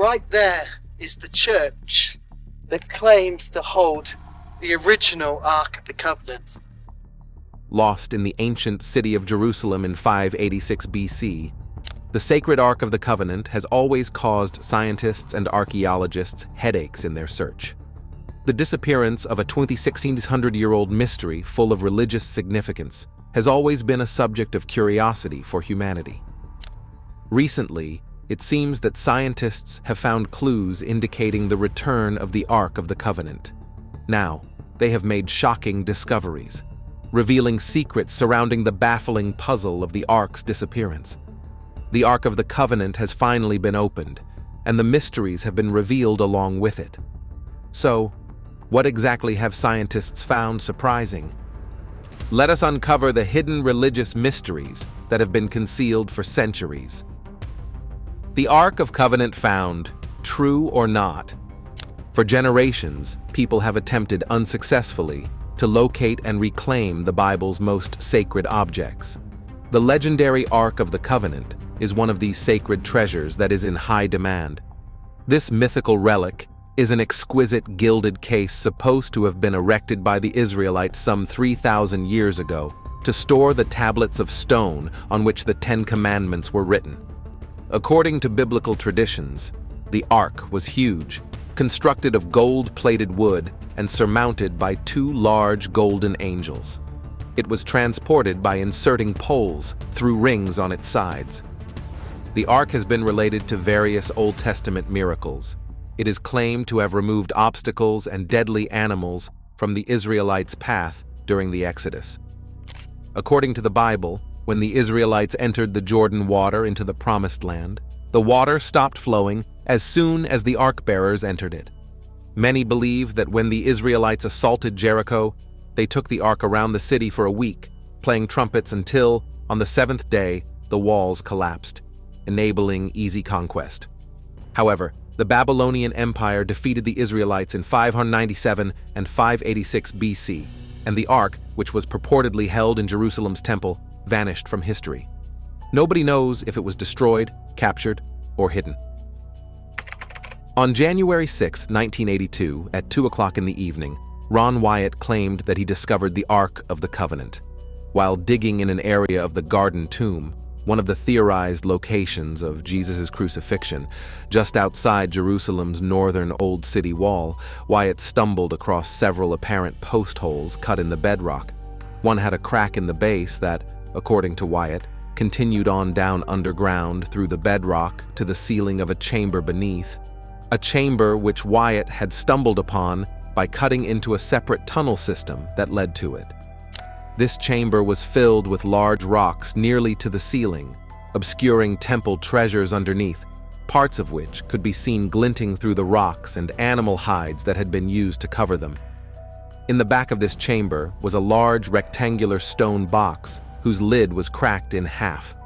right there is the church that claims to hold the original Ark of the Covenant. Lost in the ancient city of Jerusalem in 586 BC, the sacred Ark of the Covenant has always caused scientists and archaeologists headaches in their search. The disappearance of a 2,600-year-old mystery full of religious significance has always been a subject of curiosity for humanity. Recently, it seems that scientists have found clues indicating the return of the Ark of the Covenant. Now, they have made shocking discoveries, revealing secrets surrounding the baffling puzzle of the Ark's disappearance. The Ark of the Covenant has finally been opened, and the mysteries have been revealed along with it. So, what exactly have scientists found surprising? Let us uncover the hidden religious mysteries that have been concealed for centuries. The Ark of Covenant found, true or not? For generations, people have attempted unsuccessfully to locate and reclaim the Bible's most sacred objects. The legendary Ark of the Covenant is one of these sacred treasures that is in high demand. This mythical relic is an exquisite gilded case supposed to have been erected by the Israelites some 3,000 years ago to store the tablets of stone on which the Ten Commandments were written. According to biblical traditions, the Ark was huge, constructed of gold-plated wood and surmounted by two large golden angels. It was transported by inserting poles through rings on its sides. The Ark has been related to various Old Testament miracles. It is claimed to have removed obstacles and deadly animals from the Israelites' path during the Exodus. According to the Bible, when the Israelites entered the Jordan water into the Promised Land, the water stopped flowing as soon as the Ark-bearers entered it. Many believe that when the Israelites assaulted Jericho, they took the Ark around the city for a week, playing trumpets until, on the seventh day, the walls collapsed, enabling easy conquest. However, the Babylonian Empire defeated the Israelites in 597 and 586 BC, and the Ark, which was purportedly held in Jerusalem's temple, vanished from history. Nobody knows if it was destroyed, captured, or hidden. On January 6, 1982, at 2 o'clock in the evening, Ron Wyatt claimed that he discovered the Ark of the Covenant. While digging in an area of the Garden Tomb, one of the theorized locations of Jesus' crucifixion, just outside Jerusalem's northern Old City wall, Wyatt stumbled across several apparent post holes cut in the bedrock. One had a crack in the base that, according to Wyatt, continued on down underground through the bedrock to the ceiling of a chamber beneath. A chamber which Wyatt had stumbled upon by cutting into a separate tunnel system that led to it. This chamber was filled with large rocks nearly to the ceiling, obscuring temple treasures underneath, parts of which could be seen glinting through the rocks and animal hides that had been used to cover them. In the back of this chamber was a large rectangular stone box whose lid was cracked in half.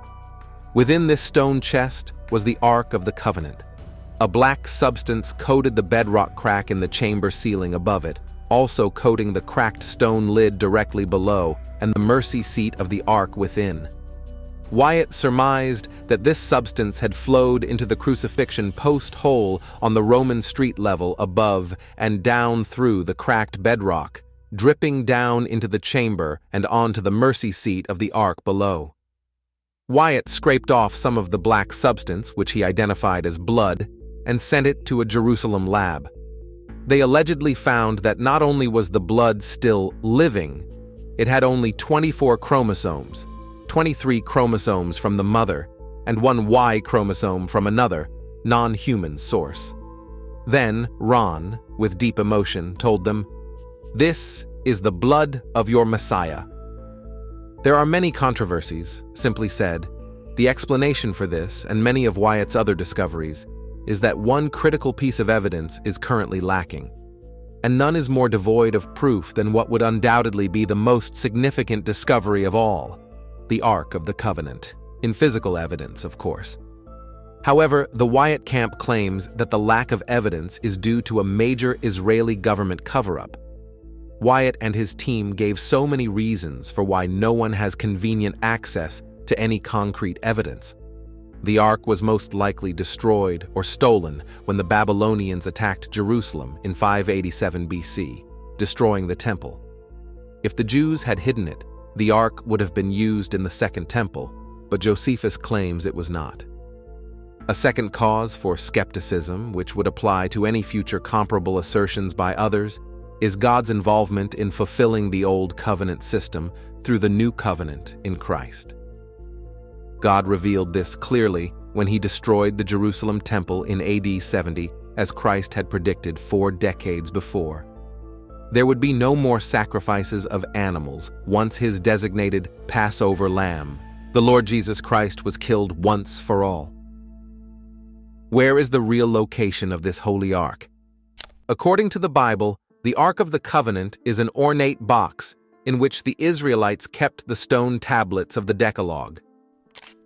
Within this stone chest was the Ark of the Covenant. A black substance coated the bedrock crack in the chamber ceiling above it, also coating the cracked stone lid directly below and the mercy seat of the Ark within. Wyatt surmised that this substance had flowed into the crucifixion post hole on the Roman street level above and down through the cracked bedrock, dripping down into the chamber and onto the mercy seat of the Ark below. Wyatt scraped off some of the black substance, which he identified as blood, and sent it to a Jerusalem lab. They allegedly found that not only was the blood still living, it had only 24 chromosomes, 23 chromosomes from the mother, and one Y chromosome from another, non-human source. Then Ron, with deep emotion, told them, "This is the blood of your Messiah." There are many controversies. Simply said, the explanation for this, and many of Wyatt's other discoveries, is that one critical piece of evidence is currently lacking. And none is more devoid of proof than what would undoubtedly be the most significant discovery of all, the Ark of the Covenant, in physical evidence, of course. However, the Wyatt camp claims that the lack of evidence is due to a major Israeli government cover-up. Wyatt and his team gave so many reasons for why no one has convenient access to any concrete evidence. The ark was most likely destroyed or stolen when the Babylonians attacked Jerusalem in 587 BC, destroying the temple. If the Jews had hidden it, the ark would have been used in the Second Temple, but Josephus claims it was not. A second cause for skepticism, which would apply to any future comparable assertions by others, is God's involvement in fulfilling the Old Covenant system through the New Covenant in Christ. God revealed this clearly when he destroyed the Jerusalem temple in AD 70, as Christ had predicted 4 decades before. There would be no more sacrifices of animals once his designated Passover lamb, the Lord Jesus Christ, was killed once for all. Where is the real location of this holy ark? According to the Bible, the Ark of the Covenant is an ornate box in which the Israelites kept the stone tablets of the Decalogue.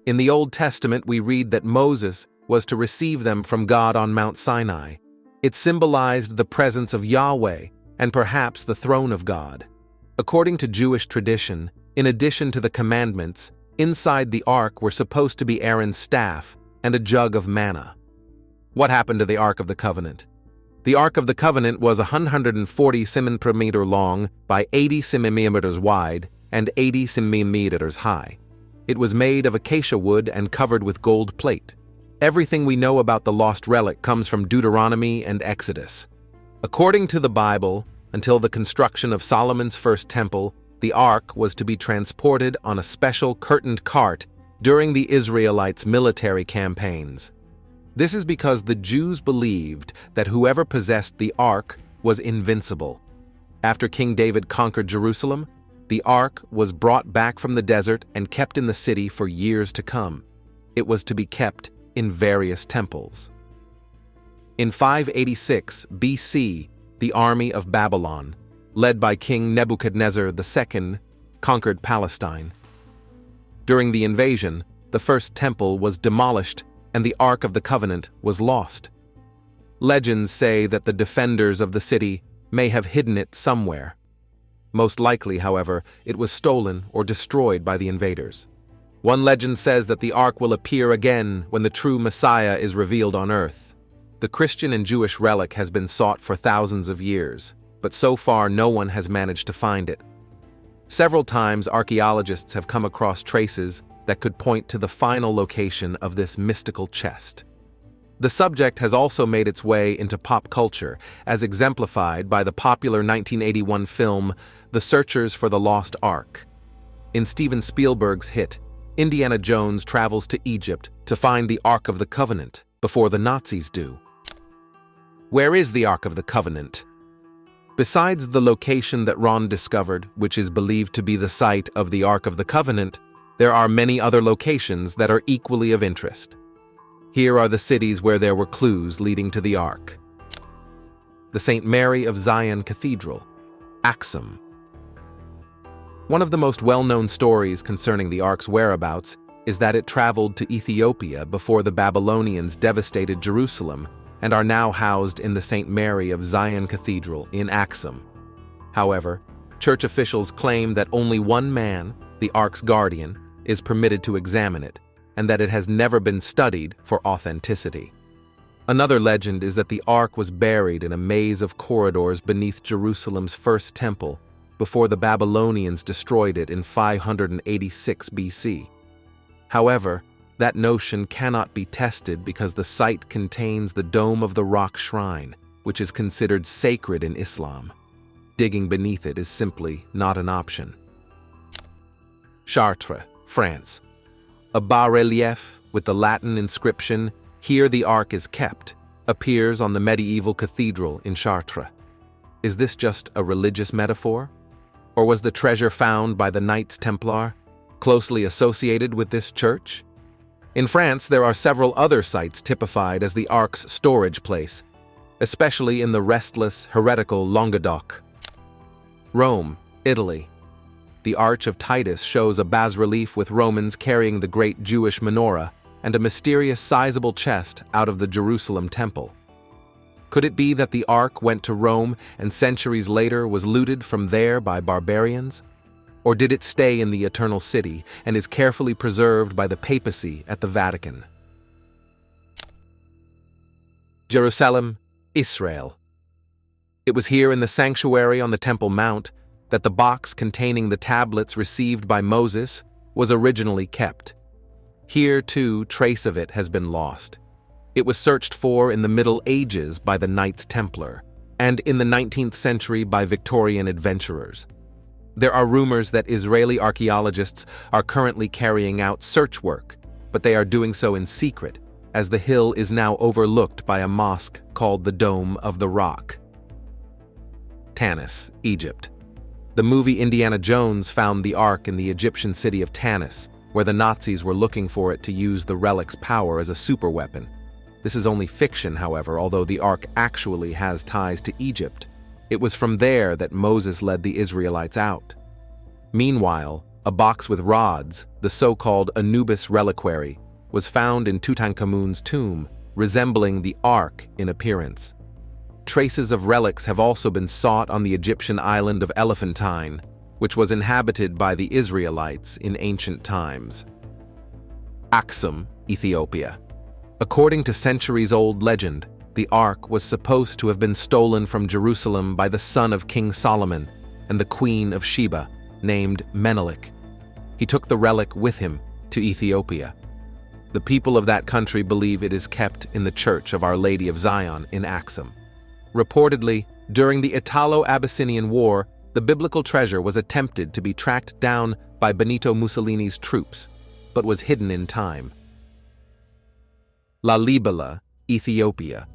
In the Old Testament, we read that Moses was to receive them from God on Mount Sinai. It symbolized the presence of Yahweh and perhaps the throne of God. According to Jewish tradition, in addition to the commandments, inside the ark were supposed to be Aaron's staff and a jug of manna. What happened to the Ark of the Covenant? The Ark of the Covenant was 140 cm long by 80 cm wide and 80 cm high. It was made of acacia wood and covered with gold plate. Everything we know about the lost relic comes from Deuteronomy and Exodus. According to the Bible, until the construction of Solomon's first temple, the ark was to be transported on a special curtained cart during the Israelites' military campaigns. This is because the Jews believed that whoever possessed the ark was invincible. After King David conquered Jerusalem, the ark was brought back from the desert and kept in the city for years to come. It was to be kept in various temples. In 586 BC, the army of Babylon, led by King Nebuchadnezzar II, conquered Palestine. During the invasion, the first temple was demolished and the Ark of the Covenant was lost. Legends say that the defenders of the city may have hidden it somewhere. Most likely, however, it was stolen or destroyed by the invaders. One legend says that the ark will appear again when the true Messiah is revealed on earth. The Christian and Jewish relic has been sought for thousands of years, but so far no one has managed to find it. Several times archaeologists have come across traces that could point to the final location of this mystical chest. The subject has also made its way into pop culture, as exemplified by the popular 1981 film The Searchers for the Lost Ark. In Steven Spielberg's hit, Indiana Jones travels to Egypt to find the Ark of the Covenant before the Nazis do. Where is the Ark of the Covenant? Besides the location that Ron discovered, which is believed to be the site of the Ark of the Covenant, there are many other locations that are equally of interest. Here are the cities where there were clues leading to the Ark. The St. Mary of Zion Cathedral, Axum. One of the most well-known stories concerning the Ark's whereabouts is that it traveled to Ethiopia before the Babylonians devastated Jerusalem and are now housed in the St. Mary of Zion Cathedral in Axum. However, church officials claim that only one man, the Ark's guardian, is permitted to examine it, and that it has never been studied for authenticity. Another legend is that the Ark was buried in a maze of corridors beneath Jerusalem's first temple before the Babylonians destroyed it in 586 BC. However, that notion cannot be tested because the site contains the Dome of the Rock shrine, which is considered sacred in Islam. Digging beneath it is simply not an option. Chartres, France. A bas-relief with the Latin inscription, "Here the Ark is kept," appears on the medieval cathedral in Chartres. Is this just a religious metaphor? Or was the treasure found by the Knights Templar closely associated with this church? In France, there are several other sites typified as the Ark's storage place, especially in the restless, heretical Languedoc. Rome, Italy. The Arch of Titus shows a bas-relief with Romans carrying the great Jewish menorah and a mysterious sizable chest out of the Jerusalem temple. Could it be that the Ark went to Rome and centuries later was looted from there by barbarians? Or did it stay in the Eternal City and is carefully preserved by the papacy at the Vatican? Jerusalem, Israel. It was here in the sanctuary on the Temple Mount that the box containing the tablets received by Moses was originally kept. Here, too, trace of it has been lost. It was searched for in the Middle Ages by the Knights Templar, and in the 19th century by Victorian adventurers. There are rumors that Israeli archaeologists are currently carrying out search work, but they are doing so in secret, as the hill is now overlooked by a mosque called the Dome of the Rock. Tanis, Egypt. The movie Indiana Jones found the Ark in the Egyptian city of Tanis, where the Nazis were looking for it to use the relic's power as a superweapon. This is only fiction, however, although the Ark actually has ties to Egypt. It was from there that Moses led the Israelites out. Meanwhile, a box with rods, the so-called Anubis reliquary, was found in Tutankhamun's tomb, resembling the Ark in appearance. Traces of relics have also been sought on the Egyptian island of Elephantine, which was inhabited by the Israelites in ancient times. Aksum, Ethiopia. According to centuries-old legend, the Ark was supposed to have been stolen from Jerusalem by the son of King Solomon and the Queen of Sheba, named Menelik. He took the relic with him to Ethiopia. The people of that country believe it is kept in the Church of Our Lady of Zion in Aksum. Reportedly, during the Italo-Abyssinian War, the biblical treasure was attempted to be tracked down by Benito Mussolini's troops, but was hidden in time. Lalibela, Ethiopia.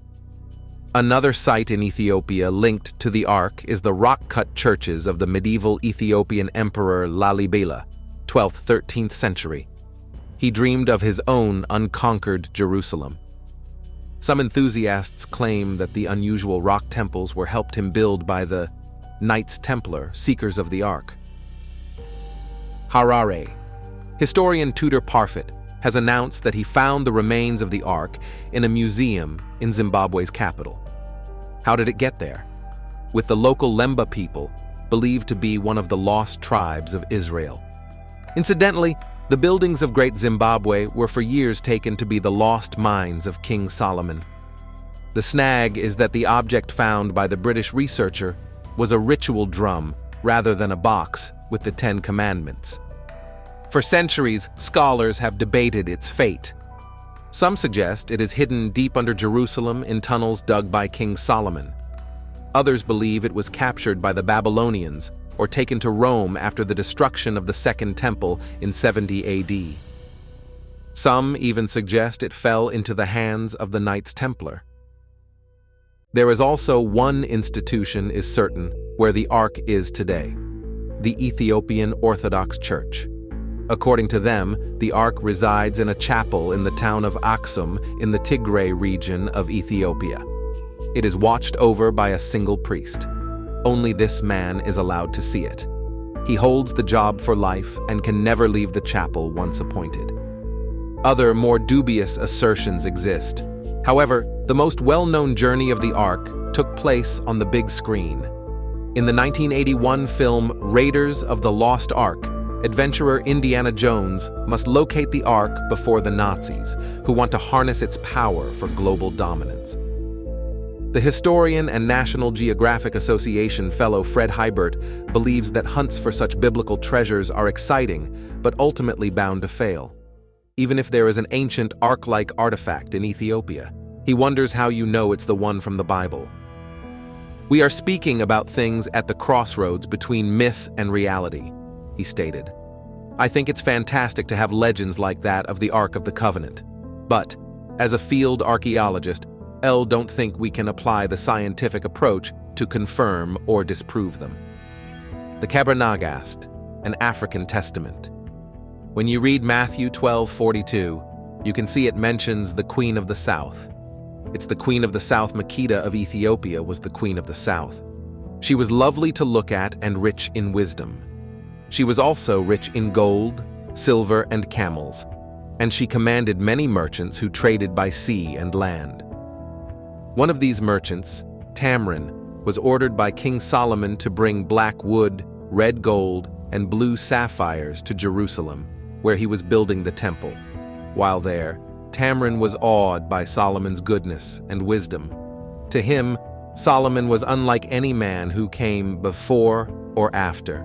Another site in Ethiopia linked to the Ark is the rock-cut churches of the medieval Ethiopian emperor Lalibela, 12th–13th century. He dreamed of his own unconquered Jerusalem. Some enthusiasts claim that the unusual rock temples were helped him build by the Knights Templar, seekers of the Ark. Harare. Historian Tudor Parfit has announced that he found the remains of the Ark in a museum in Zimbabwe's capital. How did it get there? With the local Lemba people, believed to be one of the lost tribes of Israel. Incidentally, the buildings of Great Zimbabwe were for years taken to be the lost mines of King Solomon. The snag is that the object found by the British researcher was a ritual drum rather than a box with the Ten Commandments. For centuries, scholars have debated its fate. Some suggest it is hidden deep under Jerusalem in tunnels dug by King Solomon. Others believe it was captured by the Babylonians or taken to Rome after the destruction of the Second Temple in 70 AD. Some even suggest it fell into the hands of the Knights Templar. There is also one institution is certain where the Ark is today: the Ethiopian Orthodox Church. According to them, the Ark resides in a chapel in the town of Aksum in the Tigray region of Ethiopia. It is watched over by a single priest. Only this man is allowed to see it. He holds the job for life and can never leave the chapel once appointed. Other, more dubious assertions exist. However, the most well-known journey of the Ark took place on the big screen. In the 1981 film Raiders of the Lost Ark, adventurer Indiana Jones must locate the Ark before the Nazis, who want to harness its power for global dominance. The historian and National Geographic Association fellow Fred Hybert believes that hunts for such biblical treasures are exciting, but ultimately bound to fail. Even if there is an ancient Ark-like artifact in Ethiopia, he wonders how you know it's the one from the Bible. "We are speaking about things at the crossroads between myth and reality," he stated. "I think it's fantastic to have legends like that of the Ark of the Covenant. But, as a field archaeologist, I don't think we can apply the scientific approach to confirm or disprove them." The Kebra-Nagast, an African testament. When you read Matthew 12:42, you can see it mentions the Queen of the South. It's the Queen of the South. Makeda of Ethiopia was the Queen of the South. She was lovely to look at and rich in wisdom. She was also rich in gold, silver, and camels, and she commanded many merchants who traded by sea and land. One of these merchants, Tamrin, was ordered by King Solomon to bring black wood, red gold, and blue sapphires to Jerusalem, where he was building the temple. While there, Tamrin was awed by Solomon's goodness and wisdom. To him, Solomon was unlike any man who came before or after.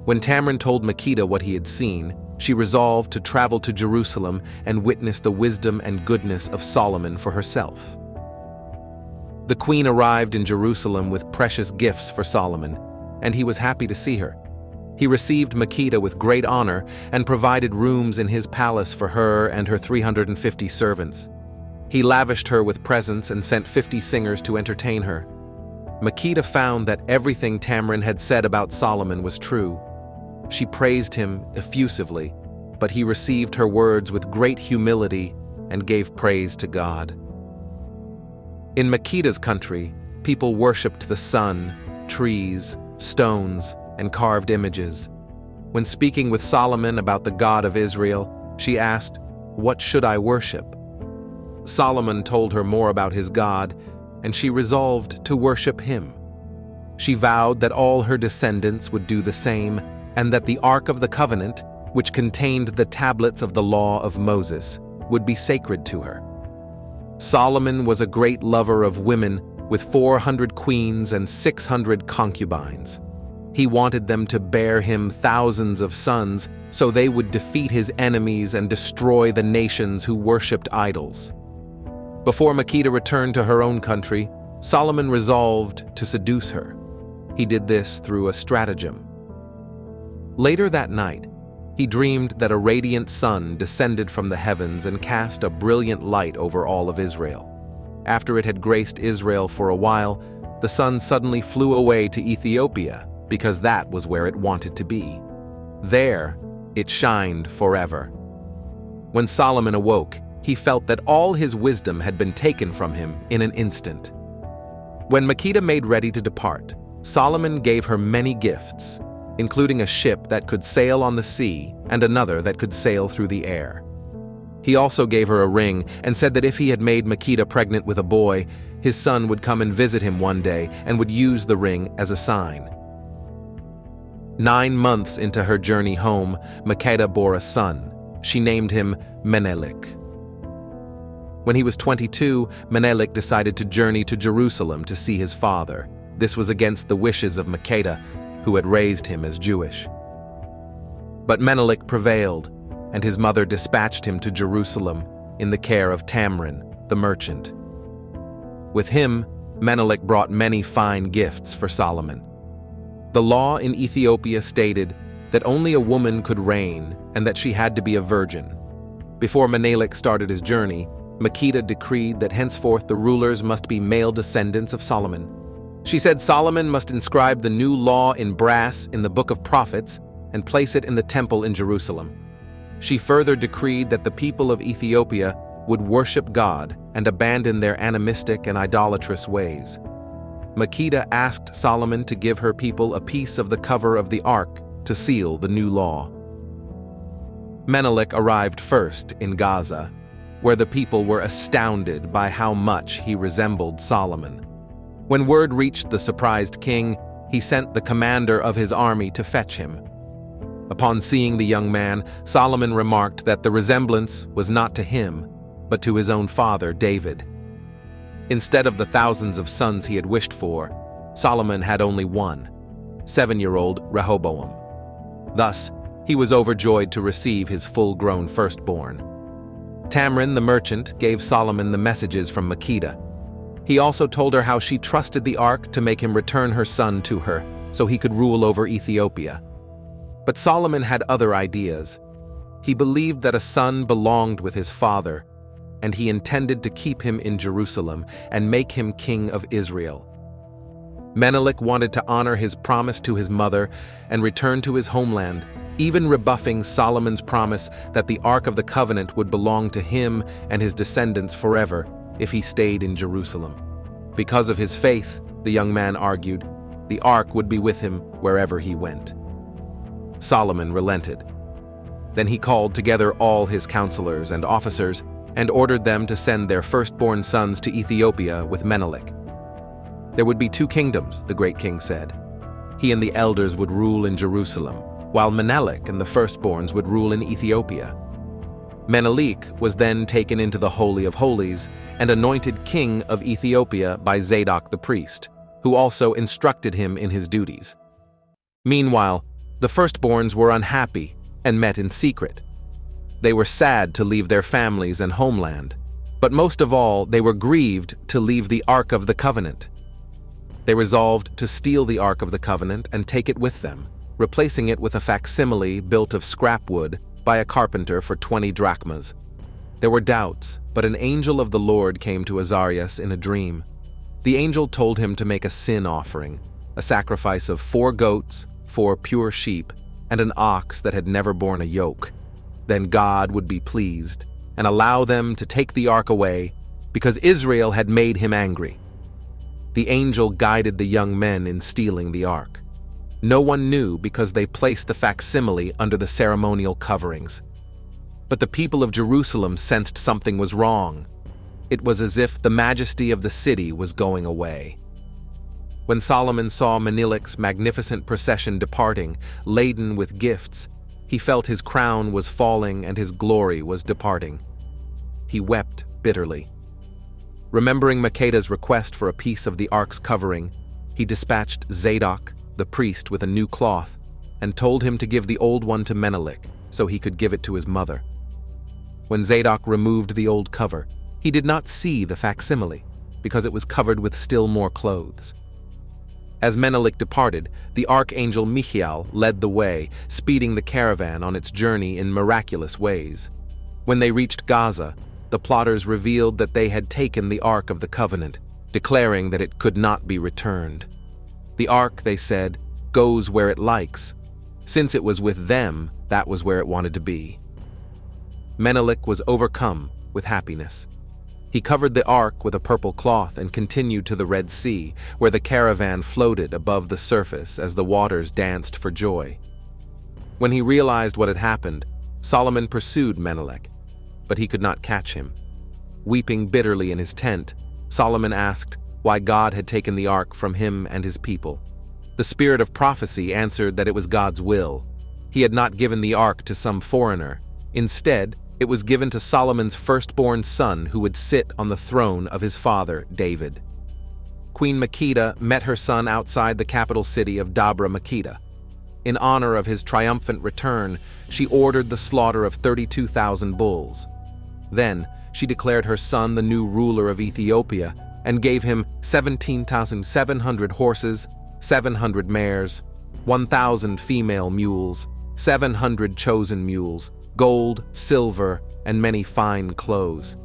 When Tamrin told Makeda what he had seen, she resolved to travel to Jerusalem and witness the wisdom and goodness of Solomon for herself. The queen arrived in Jerusalem with precious gifts for Solomon, and he was happy to see her. He received Makeda with great honor and provided rooms in his palace for her and her 350 servants. He lavished her with presents and sent 50 singers to entertain her. Makeda found that everything Tamrin had said about Solomon was true. She praised him effusively, but he received her words with great humility and gave praise to God. In Makeda's country, people worshipped the sun, trees, stones, and carved images. When speaking with Solomon about the God of Israel, she asked, "What should I worship?" Solomon told her more about his God, and she resolved to worship him. She vowed that all her descendants would do the same, and that the Ark of the Covenant, which contained the tablets of the law of Moses, would be sacred to her. Solomon was a great lover of women, with 400 queens and 600 concubines. He wanted them to bear him thousands of sons, so they would defeat his enemies and destroy the nations who worshipped idols. Before Makeda returned to her own country, Solomon resolved to seduce her. He did this through a stratagem. Later that night, he dreamed that a radiant sun descended from the heavens and cast a brilliant light over all of Israel. After it had graced Israel for a while, the sun suddenly flew away to Ethiopia because that was where it wanted to be. There, it shined forever. When Solomon awoke, he felt that all his wisdom had been taken from him in an instant. When Makeda made ready to depart, Solomon gave her many gifts, including a ship that could sail on the sea and another that could sail through the air. He also gave her a ring and said that if he had made Makeda pregnant with a boy, his son would come and visit him one day and would use the ring as a sign. 9 months into her journey home, Makeda bore a son. She named him Menelik. When he was 22, Menelik decided to journey to Jerusalem to see his father. This was against the wishes of Makeda, who had raised him as Jewish. But Menelik prevailed, and his mother dispatched him to Jerusalem in the care of Tamrin, the merchant. With him, Menelik brought many fine gifts for Solomon. The law in Ethiopia stated that only a woman could reign and that she had to be a virgin. Before Menelik started his journey, Makeda decreed that henceforth the rulers must be male descendants of Solomon. She said Solomon must inscribe the new law in brass in the Book of Prophets and place it in the temple in Jerusalem. She further decreed that the people of Ethiopia would worship God and abandon their animistic and idolatrous ways. Makeda asked Solomon to give her people a piece of the cover of the ark to seal the new law. Menelik arrived first in Gaza, where the people were astounded by how much he resembled Solomon. When word reached the surprised king, he sent the commander of his army to fetch him. Upon seeing the young man, Solomon remarked that the resemblance was not to him, but to his own father, David. Instead of the thousands of sons he had wished for, Solomon had only one, 7-year-old Rehoboam. Thus, he was overjoyed to receive his full-grown firstborn. Tamrin, the merchant, gave Solomon the messages from Makeda. He also told her how she trusted the ark to make him return her son to her, so he could rule over Ethiopia. But Solomon had other ideas. He believed that a son belonged with his father, and he intended to keep him in Jerusalem and make him king of Israel. Menelik wanted to honor his promise to his mother and return to his homeland, even rebuffing Solomon's promise that the Ark of the Covenant would belong to him and his descendants forever if he stayed in Jerusalem. Because of his faith, the young man argued, the ark would be with him wherever he went. Solomon relented. Then he called together all his counselors and officers and ordered them to send their firstborn sons to Ethiopia with Menelik. There would be 2 kingdoms, the great king said. He and the elders would rule in Jerusalem, while Menelik and the firstborns would rule in Ethiopia. Menelik was then taken into the Holy of Holies and anointed king of Ethiopia by Zadok the priest, who also instructed him in his duties. Meanwhile, the firstborns were unhappy and met in secret. They were sad to leave their families and homeland, but most of all, they were grieved to leave the Ark of the Covenant. They resolved to steal the Ark of the Covenant and take it with them, replacing it with a facsimile built of scrap wood by a carpenter for 20 drachmas. There were doubts, but an angel of the Lord came to Azarias in a dream. The angel told him to make a sin offering, a sacrifice of 4 goats, 4 pure sheep, and an ox that had never borne a yoke. Then God would be pleased and allow them to take the ark away because Israel had made him angry. The angel guided the young men in stealing the ark. No one knew because they placed the facsimile under the ceremonial coverings. But the people of Jerusalem sensed something was wrong. It was as if the majesty of the city was going away. When Solomon saw Menelik's magnificent procession departing, laden with gifts, he felt his crown was falling and his glory was departing. He wept bitterly. Remembering Makeda's request for a piece of the ark's covering, he dispatched Zadok, the priest, with a new cloth and told him to give the old one to Menelik so he could give it to his mother. When Zadok removed the old cover, he did not see the facsimile because it was covered with still more clothes. As Menelik departed, the archangel Michael led the way, speeding the caravan on its journey in miraculous ways. When they reached Gaza, the plotters revealed that they had taken the Ark of the Covenant, declaring that it could not be returned. The Ark, they said, goes where it likes. Since it was with them, that was where it wanted to be. Menelik was overcome with happiness. He covered the ark with a purple cloth and continued to the Red Sea, where the caravan floated above the surface as the waters danced for joy. When he realized what had happened, Solomon pursued Menelik, but he could not catch him. Weeping bitterly in his tent, Solomon asked why God had taken the ark from him and his people. The spirit of prophecy answered that it was God's will. He had not given the ark to some foreigner. Instead, it was given to Solomon's firstborn son who would sit on the throne of his father, David. Queen Makeda met her son outside the capital city of Dabra Makeda. In honor of his triumphant return, she ordered the slaughter of 32,000 bulls. Then, she declared her son the new ruler of Ethiopia and gave him 17,700 horses, 700 mares, 1,000 female mules, 700 chosen mules, gold, silver, and many fine clothes.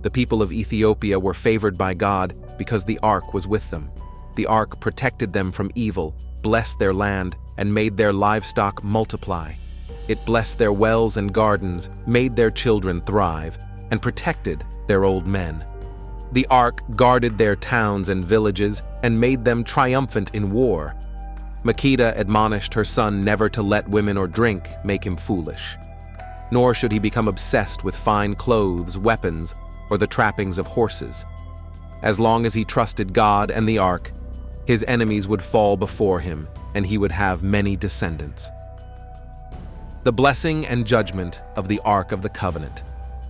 The people of Ethiopia were favored by God because the ark was with them. The ark protected them from evil, blessed their land, and made their livestock multiply. It blessed their wells and gardens, made their children thrive, and protected their old men. The ark guarded their towns and villages and made them triumphant in war. Makeda admonished her son never to let women or drink make him foolish. Nor should he become obsessed with fine clothes, weapons, or the trappings of horses. As long as he trusted God and the ark, his enemies would fall before him, and he would have many descendants. The blessing and judgment of the Ark of the Covenant.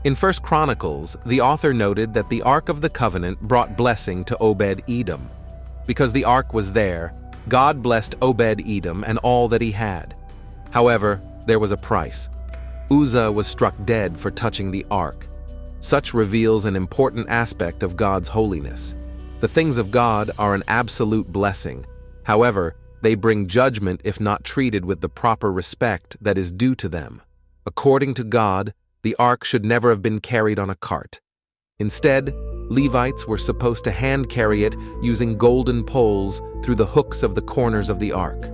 In 1 Chronicles, the author noted that the Ark of the Covenant brought blessing to Obed-Edom. Because the ark was there, God blessed Obed-Edom and all that he had. However, there was a price. Uzzah was struck dead for touching the ark. Such reveals an important aspect of God's holiness. The things of God are an absolute blessing. However, they bring judgment if not treated with the proper respect that is due to them. According to God, the ark should never have been carried on a cart. Instead, Levites were supposed to hand carry it using golden poles through the hooks of the corners of the ark.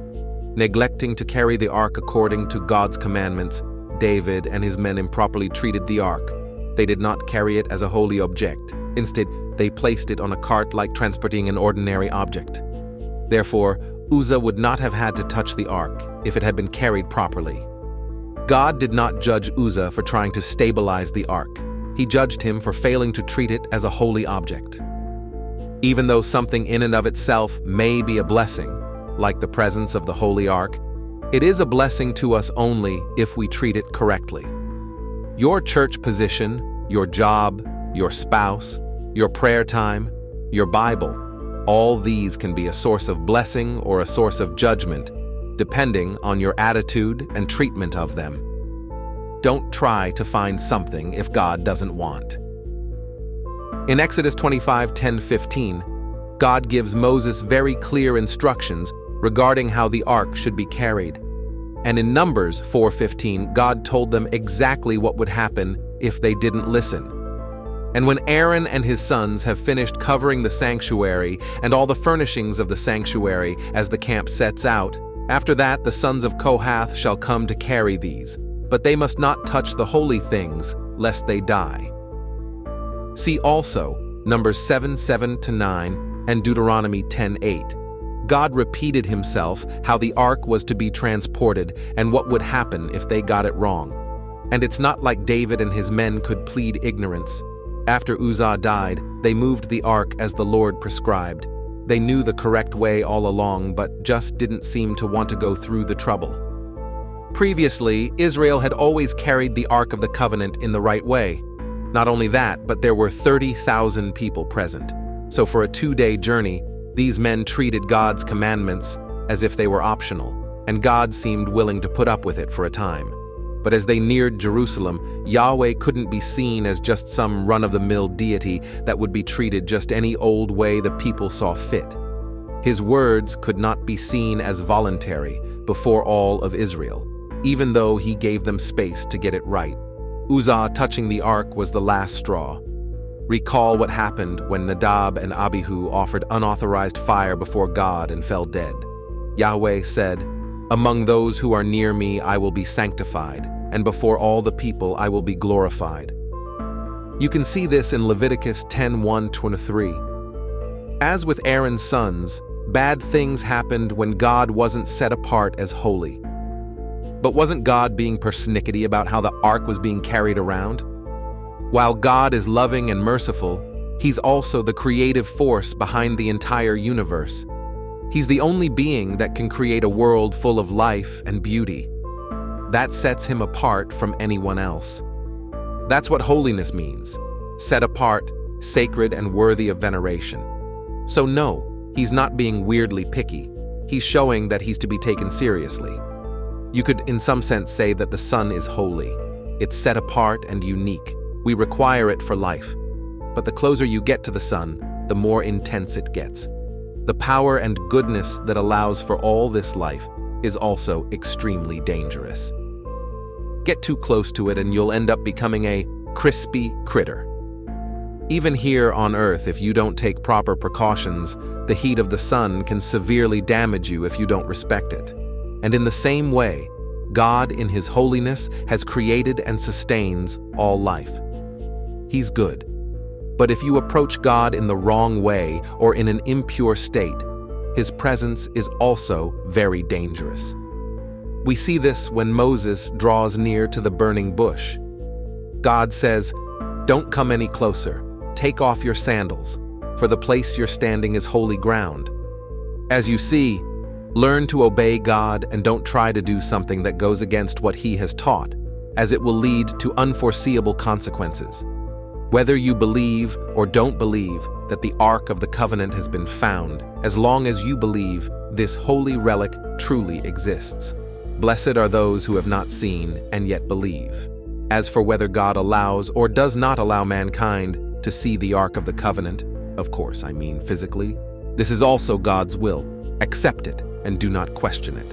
Neglecting to carry the ark according to God's commandments, David and his men improperly treated the ark. They did not carry it as a holy object. Instead, they placed it on a cart like transporting an ordinary object. Therefore, Uzzah would not have had to touch the ark if it had been carried properly. God did not judge Uzzah for trying to stabilize the ark. He judged him for failing to treat it as a holy object. Even though something in and of itself may be a blessing, like the presence of the holy ark, it is a blessing to us only if we treat it correctly. Your church position, your job, your spouse, your prayer time, your Bible, all these can be a source of blessing or a source of judgment, depending on your attitude and treatment of them. Don't try to find something if God doesn't want. In Exodus 25:10-15, God gives Moses very clear instructions regarding how the ark should be carried. And in Numbers 4:15, God told them exactly what would happen if they didn't listen. And when Aaron and his sons have finished covering the sanctuary and all the furnishings of the sanctuary as the camp sets out, after that the sons of Kohath shall come to carry these, but they must not touch the holy things, lest they die. See also Numbers 7:7-9 and Deuteronomy 10:8. God repeated himself how the ark was to be transported and what would happen if they got it wrong. And it's not like David and his men could plead ignorance. After Uzzah died, they moved the ark as the Lord prescribed. They knew the correct way all along, but just didn't seem to want to go through the trouble. Previously, Israel had always carried the Ark of the Covenant in the right way. Not only that, but there were 30,000 people present. So for a 2-day journey, these men treated God's commandments as if they were optional, and God seemed willing to put up with it for a time. But as they neared Jerusalem, Yahweh couldn't be seen as just some run-of-the-mill deity that would be treated just any old way the people saw fit. His words could not be seen as voluntary before all of Israel, even though he gave them space to get it right. Uzzah touching the ark was the last straw. Recall what happened when Nadab and Abihu offered unauthorized fire before God and fell dead. Yahweh said, "Among those who are near me I will be sanctified, and before all the people I will be glorified." You can see this in Leviticus 10:1-23. As with Aaron's sons, bad things happened when God wasn't set apart as holy. But wasn't God being persnickety about how the ark was being carried around? While God is loving and merciful, He's also the creative force behind the entire universe. He's the only being that can create a world full of life and beauty. That sets Him apart from anyone else. That's what holiness means: set apart, sacred, and worthy of veneration. So no, He's not being weirdly picky. He's showing that He's to be taken seriously. You could in some sense say that the sun is holy. It's set apart and unique. We require it for life. But the closer you get to the sun, the more intense it gets. The power and goodness that allows for all this life is also extremely dangerous. Get too close to it and you'll end up becoming a crispy critter. Even here on Earth, if you don't take proper precautions, the heat of the sun can severely damage you if you don't respect it. And in the same way, God in His holiness has created and sustains all life. He's good. But if you approach God in the wrong way or in an impure state, His presence is also very dangerous. We see this when Moses draws near to the burning bush. God says, "Don't come any closer. Take off your sandals, for the place you're standing is holy ground." As you see, learn to obey God and don't try to do something that goes against what He has taught, as it will lead to unforeseeable consequences. Whether you believe or don't believe that the Ark of the Covenant has been found, as long as you believe this holy relic truly exists. Blessed are those who have not seen and yet believe. As for whether God allows or does not allow mankind to see the Ark of the Covenant, of course, I mean physically, this is also God's will. Accept it and do not question it.